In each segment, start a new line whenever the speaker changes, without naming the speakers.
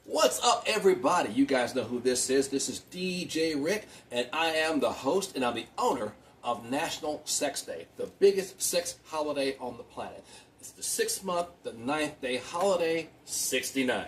What's up, everybody? You guys know who this is. This is DJ Rick, and I am the host, and I'm the owner of National Sex Day, the biggest sex holiday on the planet. It's the 6th month, the 9th day holiday, 69.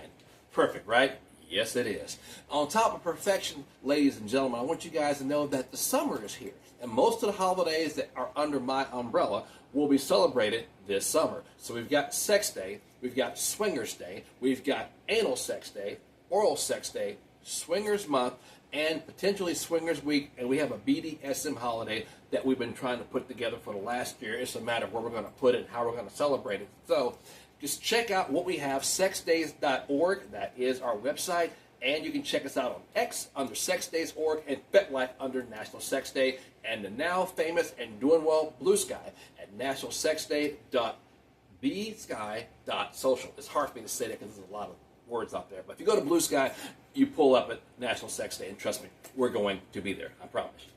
Perfect, right? Yes, it is. On top of perfection, ladies and gentlemen, I want you guys to know that the summer is here, and most of the holidays that are under my umbrella will be celebrated this summer. So we've got Sex Day, we've got Swingers Day, we've got Anal Sex Day, Oral Sex Day, Swingers Month, and potentially Swingers Week, and we have a BDSM holiday that we've been trying to put together for the last year. It's a matter of where we're going to put it and how we're going to celebrate it. So just check out what we have, sexdays.org. That is our website. And you can check us out on X under sexdays.org and FetLife under National Sex Day, and the now famous and doing well Blue Sky at nationalsexday.bsky.social. It's hard for me to say that because there's a lot of words out there. But if you go to Blue Sky, you pull up at National Sex Day, and trust me, we're going to be there. I promise you.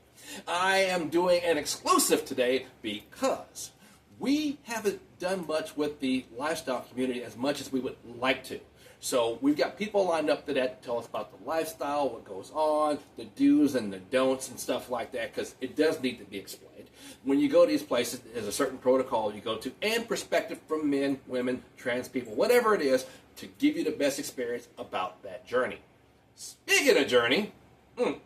I am doing an exclusive today because we haven't done much with the lifestyle community as much as we would like to. So we've got people lined up to that to tell us about the lifestyle, what goes on, the do's and the don'ts and stuff like that, because it does need to be explained. When you go to these places, there's a certain protocol you go to and perspective from men, women, trans people, whatever it is, to give you the best experience about that journey. Speaking of journey, I'm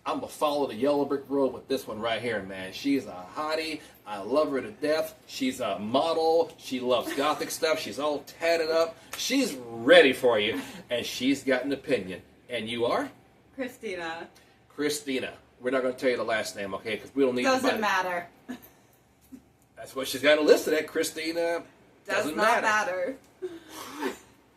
going to follow the yellow brick road with this one right here, man. She's a hottie. I love her to death. She's a model. She loves gothic stuff. She's all tatted up. She's ready for you, and she's got an opinion. And you are?
Christina.
Christina. We're not going to tell you the last name, okay? Because we don't need to.
Doesn't matter.
That's what she's got listed at. Christina.
Does not matter.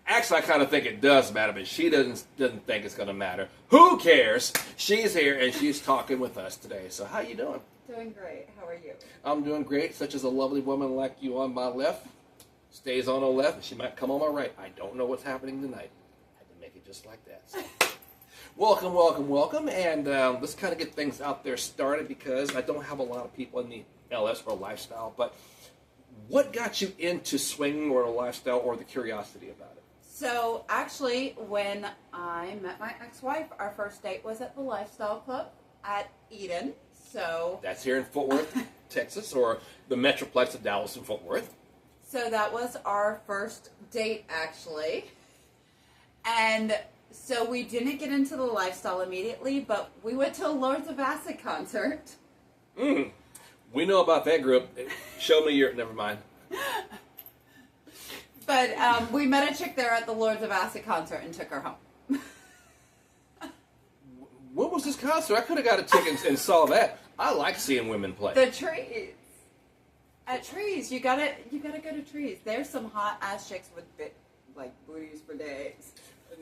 Actually, I kind of think it does matter, but she doesn't think it's going to matter. Who cares? She's here, and she's talking with us today. So how you doing?
Doing great. How are you?
I'm doing great, such as a lovely woman like you on my left stays on her left, and she might come on my right. I don't know what's happening tonight. I had to make it just like that. So. Welcome, welcome, welcome, and let's kind of get things out there started because I don't have a lot of people in the LS or lifestyle, but what got you into swinging or the lifestyle or the curiosity about it?
So, actually, when I met my ex-wife, our first date was at the Lifestyle Club at Eden. So
that's here in Fort Worth, Texas, or the Metroplex of Dallas and Fort Worth.
So that was our first date, actually. And so we didn't get into the lifestyle immediately, but we went to a Lords of Acid concert.
We know about that group. Show me your... Never mind.
But we met a chick there at the Lords of Acid concert and took her home.
When was this concert? I could have got a ticket and saw that. I like seeing women play.
The Trees. At Trees, you gotta go to Trees. There's some hot ass chicks with booties for days.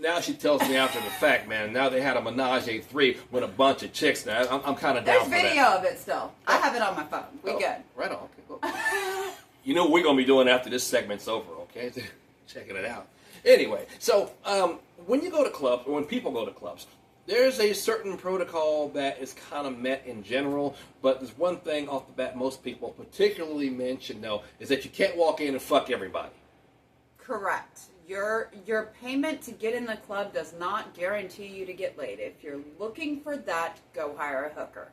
Now she tells me after the fact, man. Now they had a menage a three with a bunch of chicks. Now I'm kind of down for that.
There's video of it still. I have it on my phone. We good.
Right on. Okay, cool. You know what we're going to be doing after this segment's over, okay? Checking it out. Anyway, so when you go to clubs, or when people go to clubs, there's a certain protocol that is kind of met in general, but there's one thing off the bat most people, particularly men, should know, is that you can't walk in and fuck everybody.
Correct. Your payment to get in the club does not guarantee you to get laid. If you're looking for that, go hire a hooker.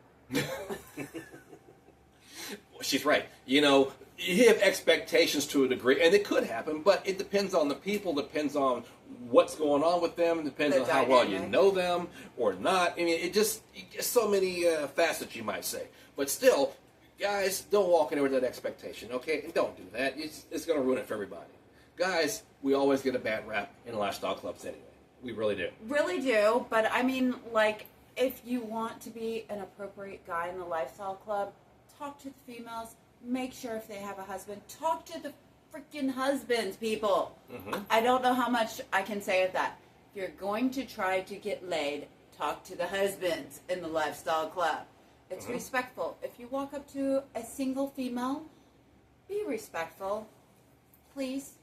She's right. You know, you have expectations to a degree, and it could happen, but it depends on the people, depends on what's going on with them, depends on how well you know them or not. I mean, it just so many facets, you might say. But still, guys, don't walk in there with that expectation, okay? And don't do that. It's going to ruin it for everybody. Guys, we always get a bad rap in lifestyle clubs anyway. We really do.
Really do, but I mean, like, if you want to be an appropriate guy in the lifestyle club, talk to the females. Make sure if they have a husband, talk to the freaking husbands, people. I don't know how much I can say of that. If you're going to try to get laid, talk to the husbands in the lifestyle club. It's respectful. If you walk up to a single female, be respectful. Please.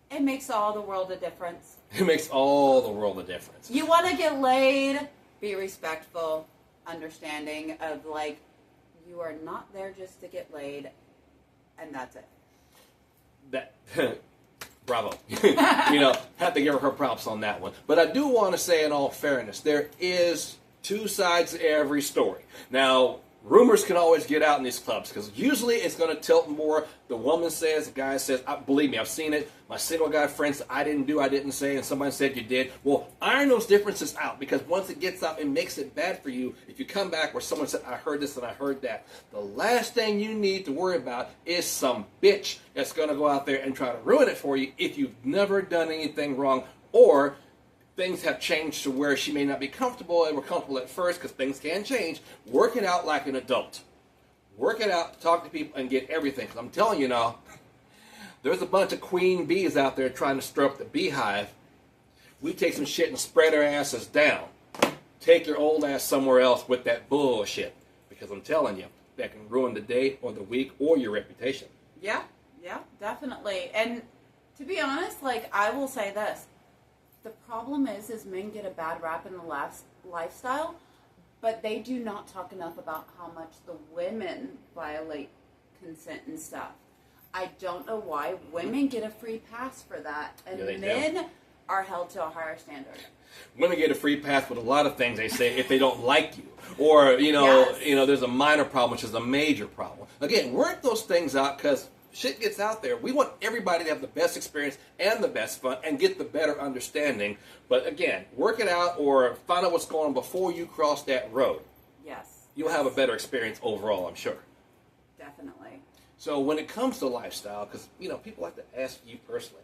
It makes all the world a difference.
It makes all the world a difference.
You want to get laid, be respectful, understanding of, like, you are not there just to get laid, and that's it.
That Bravo. Have to give her props on that one. But I do want to say, in all fairness, there is two sides to every story. Now, rumors can always get out in these clubs because usually it's going to tilt more. The woman says, the guy says, believe me, I've seen it. My single guy friends said, I didn't say, and somebody said you did. Well, iron those differences out because once it gets out, it makes it bad for you. If you come back where someone said, I heard this and I heard that, the last thing you need to worry about is some bitch that's going to go out there and try to ruin it for you if you've never done anything wrong or things have changed to where she may not be comfortable and were comfortable at first because things can change. Work it out like an adult. Work it out, talk to people, and get everything. Because I'm telling you now, there's a bunch of queen bees out there trying to stir up the beehive. We take some shit and spread our asses down. Take your old ass somewhere else with that bullshit. Because I'm telling you, that can ruin the day or the week or your reputation.
Yeah, definitely. And to be honest, like, I will say this. The problem is men get a bad rap in the lifestyle, but they do not talk enough about how much the women violate consent and stuff. I don't know why women get a free pass for that, and men are held to a higher standard.
Women get a free pass with a lot of things they say if they don't like you, or there's a minor problem, which is a major problem. Again, work those things out because shit gets out there. We want everybody to have the best experience and the best fun and get the better understanding. But again, work it out or find out what's going on before you cross that road.
Yes.
You'll have a better experience overall, I'm sure.
Definitely.
So when it comes to lifestyle, because, people like to ask you personally.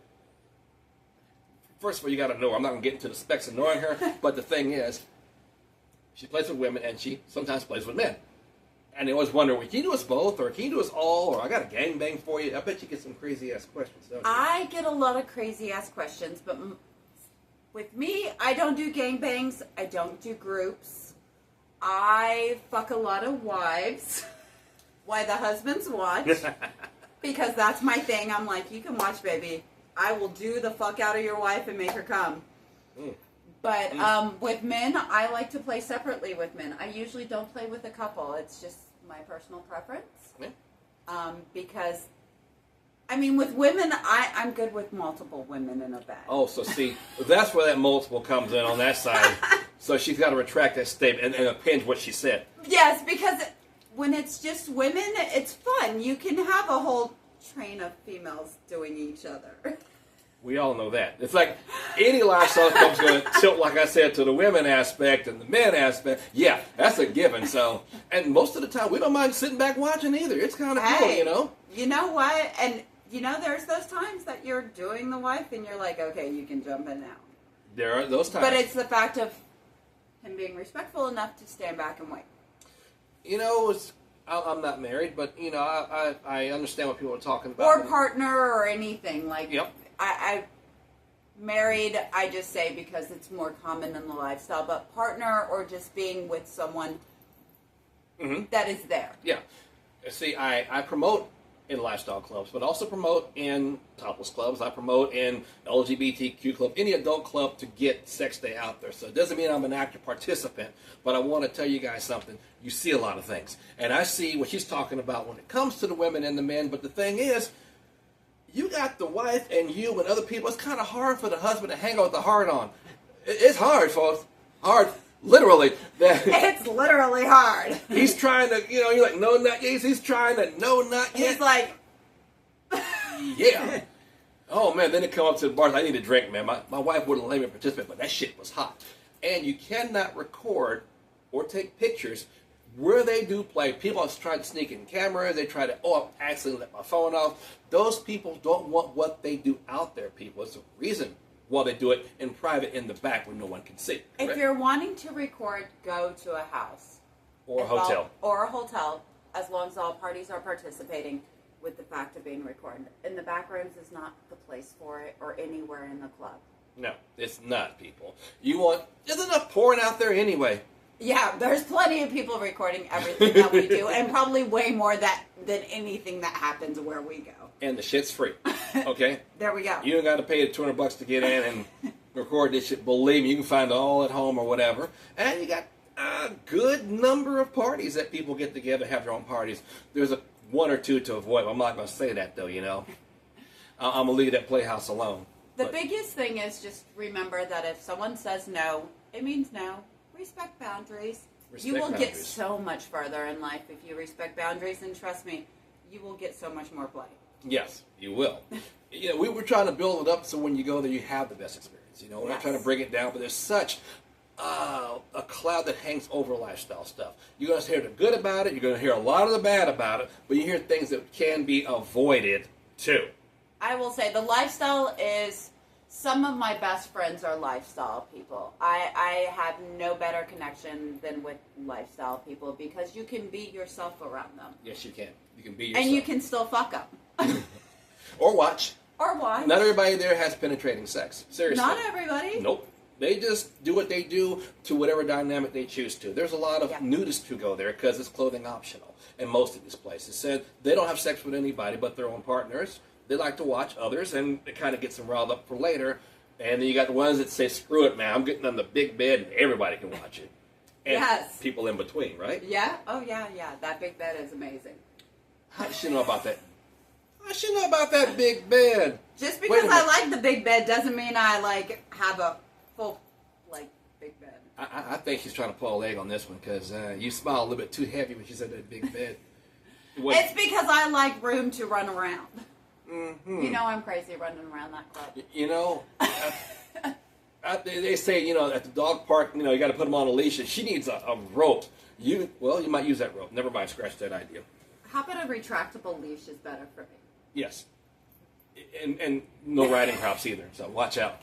First of all, you got to know her. I'm not going to get into the specs of knowing her, but the thing is, she plays with women and she sometimes plays with men. And they always wonder, well, can you do us both, or can you do us all, or I got a gangbang for you? I bet you get some crazy-ass questions, don't you?
I get a lot of crazy-ass questions, but with me, I don't do gangbangs. I don't do groups. I fuck a lot of wives while the husbands watch, because that's my thing. I'm like, you can watch, baby. I will do the fuck out of your wife and make her come. But with men, I like to play separately with men. I usually don't play with a couple. It's just my personal preference. Yeah. Because, with women, I'm good with multiple women in a bed.
Oh, so see, that's where that multiple comes in on that side. So she's got to retract that statement and append what she said.
Yes, because when it's just women, it's fun. You can have a whole train of females doing each other.
We all know that. It's like any lifestyle club's going to tilt, like I said, to the women aspect and the men aspect. Yeah, that's a given. So, and most of the time, we don't mind sitting back watching either. It's kind of cool,
You know what? And, there's those times that you're doing the wife and you're like, okay, you can jump in now.
There are those times.
But it's the fact of him being respectful enough to stand back and wait.
I'm not married, but, I understand what people are talking about.
Or partner or anything. Like,
yep.
I married, I just say because it's more common in the lifestyle, but partner or just being with someone that is there.
Yeah. See, I promote in lifestyle clubs, but also promote in topless clubs. I promote in LGBTQ club, any adult club to get Sex Day out there. So it doesn't mean I'm an active participant, but I want to tell you guys something. You see a lot of things. And I see what she's talking about when it comes to the women and the men, but the thing is, you got the wife and you and other people. It's kind of hard for the husband to hang out with the heart on. It's hard, folks. Hard, literally.
It's literally hard.
He's trying to, you're like, no, not yet. He's trying to, no, not yet.
He's like,
yeah. Oh, man, then they come up to the bars. I need a drink, man. My wife wouldn't let me participate, but that shit was hot. And you cannot record or take pictures where they do play. People have tried to sneak in cameras. They try to, I accidentally let my phone off. Those people don't want what they do out there, people. It's a reason why they do it in private in the back where no one can see. Correct?
If you're wanting to record, go to a house.
Or a hotel.
Or a hotel, as long as all parties are participating with the fact of being recorded. And the back rooms is not the place for it or anywhere in the club.
No, it's not, people. There's enough porn out there anyway.
Yeah, there's plenty of people recording everything that we do, and probably way more than anything that happens where we go.
And the shit's free, okay?
There we go.
You don't got to pay the $200 to get in and record this shit. Believe me, you can find it all at home or whatever. And you got a good number of parties that people get together, have their own parties. There's one or two to avoid. I'm not going to say that, though, I'm going to leave that playhouse alone.
The biggest thing is just remember that if someone says no, it means no. Respect boundaries. You will get so much further in life if you respect boundaries, and trust me, you will get so much more play.
Yes, you will. We were trying to build it up so when you go there, you have the best experience. We're not trying to bring it down, but there's such a cloud that hangs over lifestyle stuff. You're going to hear the good about it. You're going to hear a lot of the bad about it, but you hear things that can be avoided too.
I will say the lifestyle is, some of my best friends are lifestyle people. I have no better connection than with lifestyle people because you can be yourself around them.
Yes, you can. You can be yourself.
And you can still fuck them.
Or watch.
Or watch.
Not everybody there has penetrating sex. Seriously.
Not everybody.
Nope. They just do what they do to whatever dynamic they choose to. There's a lot of nudists who go there because it's clothing optional in most of these places. Said they don't have sex with anybody but their own partners. They like to watch others, and it kind of gets them riled up for later. And then you got the ones that say, screw it, man, I'm getting on the big bed and everybody can watch it. And people in between, right?
Yeah. Oh, yeah. That big bed is amazing.
How does she know about that? How does she know about that big bed?
Just because I like the big bed doesn't mean I, have a full, big bed.
I think she's trying to pull a leg on this one because you smiled a little bit too heavy when she said that big bed.
It's because I like room to run around. Mm-hmm. You know I'm crazy running around that club.
They say, at the dog park, you got to put them on a leash, and she needs a rope. You might use that rope. Never mind, scratch that idea.
How about a retractable leash is better for me?
Yes. And no riding crops either, so watch out.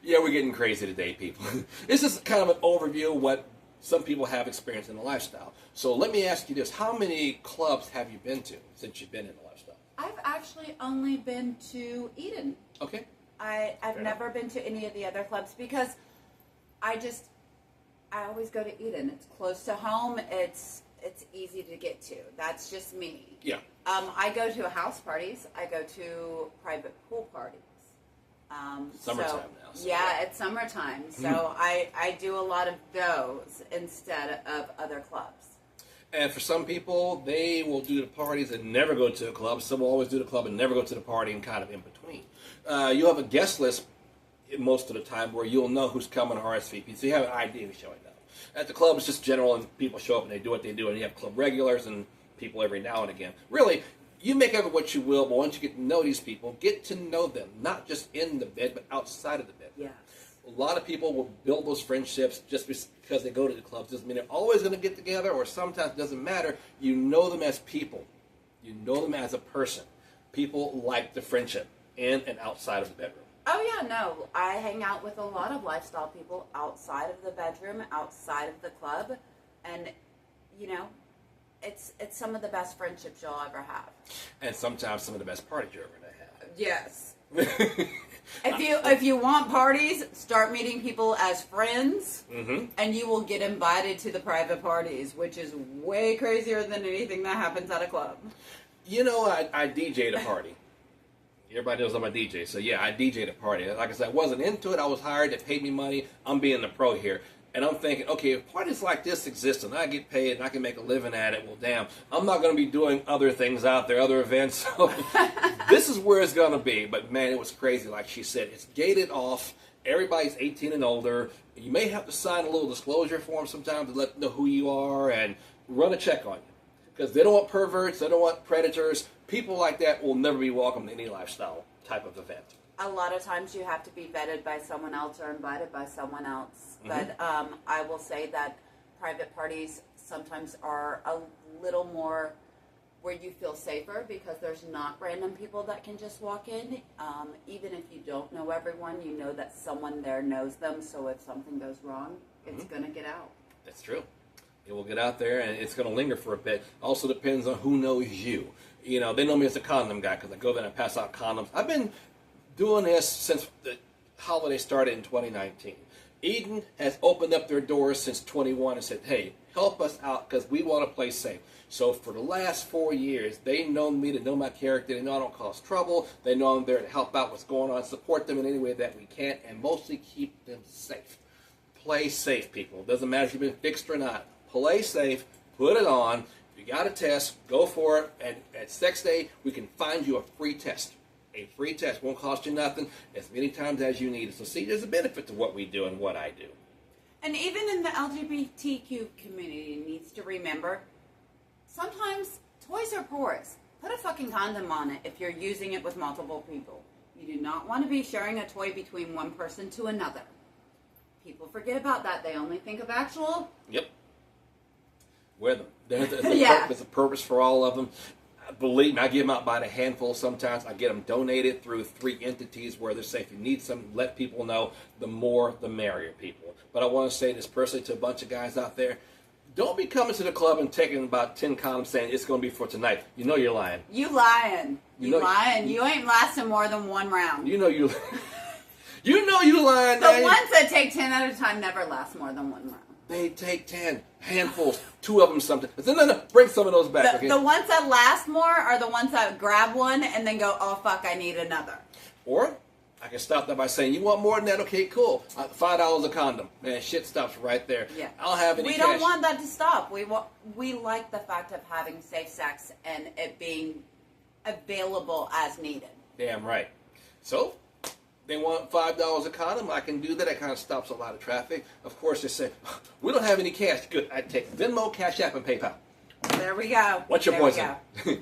Yeah, we're getting crazy today, people. This is kind of an overview of what some people have experienced in the lifestyle. So let me ask you this. How many clubs have you been to since you've been in the lifestyle?
I've actually only been to Eden.
Okay.
I've never been to any of the other clubs because I always go to Eden. It's close to home. It's easy to get to. That's just me.
Yeah.
I go to house parties. I go to private pool parties.
Summertime now. So
it's summertime. So I do a lot of those instead of other clubs.
And for some people, they will do the parties and never go to a club. Some will always do the club and never go to the party and kind of in between. You have a guest list most of the time where you'll know who's coming to RSVP. So you have an idea who's showing up. At the club, it's just general and people show up and they do what they do. And you have club regulars and people every now and again. Really, you make of it what you will, but once you get to know these people, get to know them. Not just in the bed, but outside of the bed.
Yes.
A lot of people will build those friendships just because they go to the clubs. Doesn't mean they're always going to get together, or sometimes it doesn't matter. You know them as people. You know them as a person. People like the friendship in and outside of the bedroom.
Oh, yeah, no. I hang out with a lot of lifestyle people outside of the bedroom, outside of the club, and, it's some of the best friendships you'll ever have. And
sometimes some of the best parties you're ever going to have.
Yes. If you want parties, start meeting people as friends, and you will get invited to the private parties, which is way crazier than anything that happens at a club.
I DJ'd a party. Everybody knows I'm a DJ, so yeah, I DJ'd a party. Like I said, I wasn't into it. I was hired. They paid me money. I'm being the pro here. And I'm thinking, okay, if parties like this exist and I get paid and I can make a living at it, well, damn, I'm not going to be doing other things out there, other events. So this is where it's going to be. But, man, it was crazy. Like she said, it's gated off. Everybody's 18 and older. You may have to sign a little disclosure form sometimes to let them know who you are and run a check on you. Because they don't want perverts. They don't want predators. People like that will never be welcome to any lifestyle type of event.
A lot of times you have to be vetted by someone else or invited by someone else. But I will say that private parties sometimes are a little more where you feel safer because there's not random people that can just walk in. Even if you don't know everyone, you know that someone there knows them. So if something goes wrong, it's going to get out.
That's true. It will get out there and it's going to linger for a bit. Also depends on who knows you. They know me as a condom guy because I go there and I pass out condoms. I've been doing this since the holiday started in 2019. Eden has opened up their doors since 21 and said, hey, help us out because we want to play safe. So for the last 4 years, they know me, they know my character, they know I don't cause trouble, they know I'm there to help out what's going on, support them in any way that we can, and mostly keep them safe. Play safe, people. It doesn't matter if you've been fixed or not. Play safe, put it on, If you got a test, go for it. And at Sex Day, we can find you a free test. A free test won't cost you nothing as many times as you need it. So see, there's a benefit to what we do and what I do.
And even in the LGBTQ community needs to remember, sometimes toys are porous. Put a fucking condom on it if you're using it with multiple people. You do not want to be sharing a toy between one person to another. People forget about that. They only think of actual.
Yep. Wear them. There's a purpose for all of them. Believe me, I give them out by the handful sometimes. I get them donated through 3 entities where they're saying if you need some, let people know. The more, the merrier, people. But I want to say this personally to a bunch of guys out there. Don't be coming to the club and taking about 10 condoms saying it's going to be for tonight. You know you're lying.
You lying. You lying. You ain't lasting more than 1 round.
You know you You know you lying.
The ones that take 10 at a time never last more than 1 round.
They take 10 handfuls, 2 of them something. No, bring some of those back. Okay?
The ones that last more are the ones that grab one and then go, oh fuck, I need another.
Or I can stop that by saying, you want more than that? Okay, cool. $5 a condom. Man, shit stops right there.
Yeah.
I don't have any
We
cash.
don't want that to stop. We like the fact of having safe sex and it being available as needed.
Damn right. So, they want $5 a condom. I can do that. That kind of stops a lot of traffic. Of course, they say, we don't have any cash. Good. I take Venmo, Cash App, and PayPal.
There we go.
What's your poison?
Go.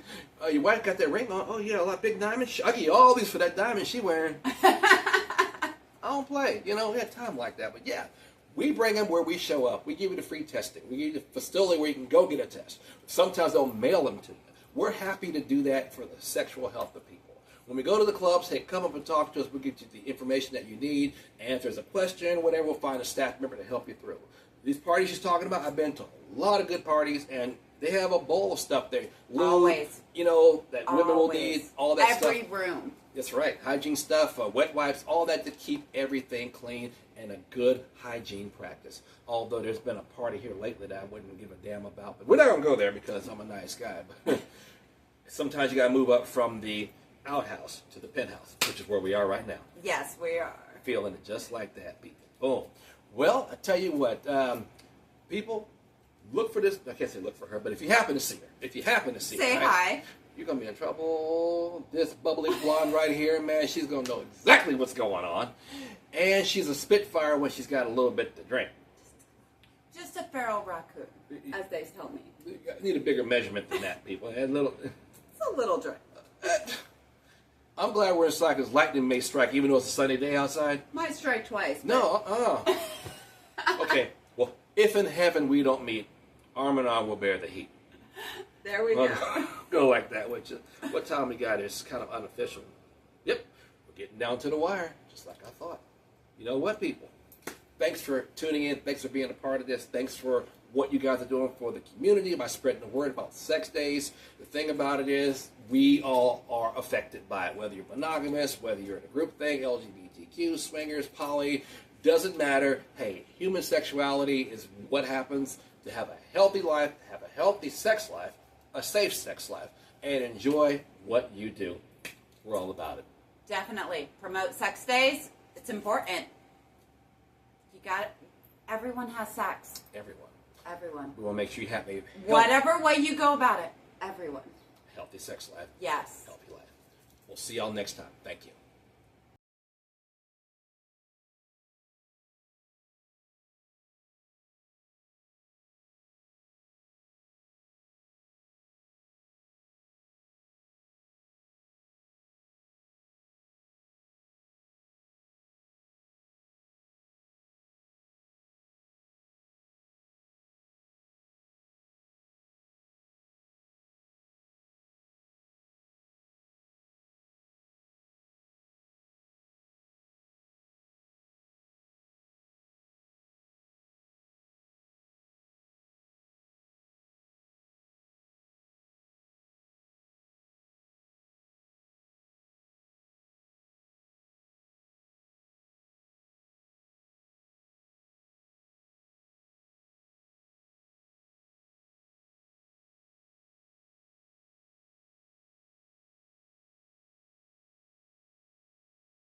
Your wife got that ring on. Oh, yeah, a lot of big diamonds. I'll give you all these for that diamond she wearing. I don't play. We have time like that. But yeah, we bring them where we show up. We give you the free testing. We give you the facility where you can go get a test. Sometimes they'll mail them to you. We're happy to do that for the sexual health of people. When we go to the clubs, hey, come up and talk to us. We'll get you the information that you need. And if there's a question, whatever, we'll find a staff member to help you through. These parties she's talking about, I've been to a lot of good parties, and they have a bowl of stuff there. Lube,
Always.
That women will need, all that stuff.
Every room.
That's right. Hygiene stuff, wet wipes, all that to keep everything clean and a good hygiene practice. Although there's been a party here lately that I wouldn't give a damn about. But we're not going to go there because I'm a nice guy. But sometimes you got to move up from the outhouse to the penthouse, which is where we are right now.
Yes, we are.
Feeling it just like that, people. Boom. Well, I tell you what, people, look for this. I can't say look for her, but if you happen to see her,
say
right,
hi.
You're going to be in trouble. This bubbly blonde right here, man, she's going to know exactly what's going on. And she's a spitfire when she's got a little bit to drink.
Just a feral raccoon, as they tell me.
You need a bigger measurement than that, people.
It's a little drink.
I'm glad we're inside because lightning may strike even though it's a sunny day outside.
Might strike twice.
No, Okay, well, if in heaven we don't meet, arm in arm will bear the heat.
There we go.
Go like that, which what time we got is kind of unofficial. Yep, we're getting down to the wire, just like I thought. You know what, people? Thanks for tuning in. Thanks for being a part of this. Thanks for what you guys are doing for the community by spreading the word about sex days. The thing about it is we all are affected by it, whether you're monogamous, whether you're in a group thing, LGBTQ, swingers, poly, doesn't matter. Hey, human sexuality is what happens to have a healthy life, have a healthy sex life, a safe sex life, and enjoy what you do. We're all about it.
Definitely. Promote sex days. It's important. You got it. Everyone has sex.
Everyone.
We
want to make sure you have a
whatever way you go about it. Everyone.
Healthy sex life.
Yes.
Healthy life. We'll see y'all next time. Thank you.